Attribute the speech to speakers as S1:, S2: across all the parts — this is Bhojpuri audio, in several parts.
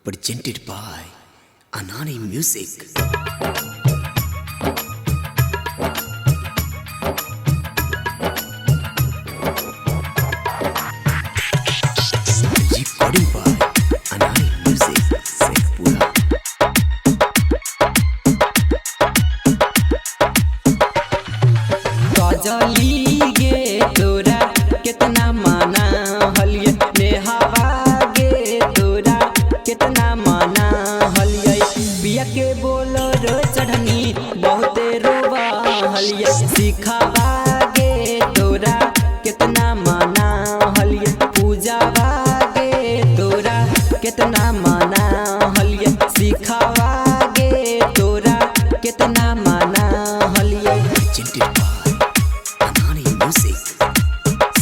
S1: presented by Anani Music. Recording by Anani Music, Shekhpura.
S2: Ghazali गे तोरा कितना माना हलिए नेहावा गे तोरा कितना माना हलिए पिया के बोलो रो चढ़नी बहुते रोवा हलिए सिखावा गे तोरा कितना माना हलिए पूजावा गे तोरा कितना माना हलिए सिखावा गे तोरा कितना माना हलिए
S1: Presented by Anani Music,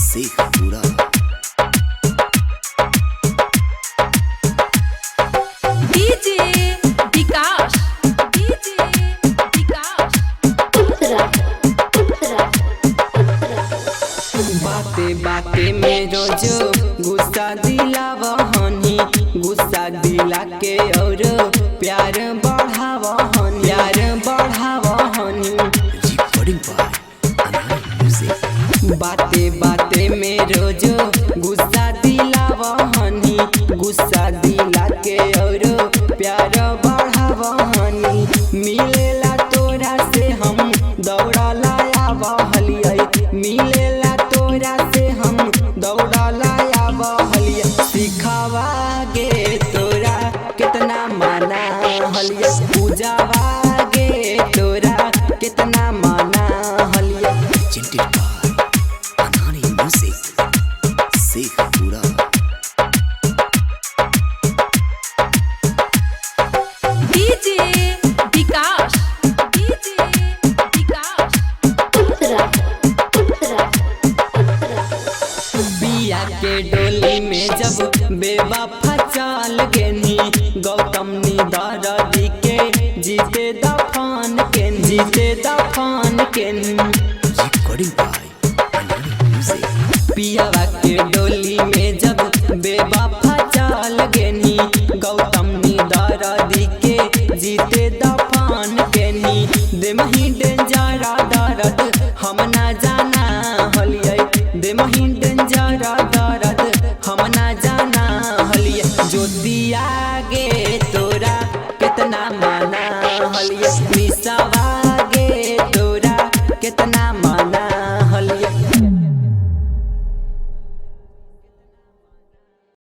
S1: Shekhpura.
S3: DJ विकास
S2: बाते बाते में रोजो गुस्सा दिलावहनी गुस्सा दिला के और प्यार बढ़ावहनी
S1: Recording by Anani Music.
S2: बाते बाते में रोजो गुस्सा दिलावहनी गुस्सा दिला के और प्यार बढ़ावहनी मिलेला तोरा से हम दौड़ा लाया बहलिए मिलेला तोरा से हम दौड़ा लाया बहलिए सिखावा गे तोरा कितना माना हलिए पूजावा गे तोरा कितना माना हलिए
S1: Presented by Anani Music, Shekhpura.
S3: DJ विकास
S2: बिया के डोली में जब बेवफा चाल गेनी गौतम निदारदी के जीते दफान के
S1: Recording by Anani Music.
S2: पियावा के डोली में जब बेवफा चाल गेनी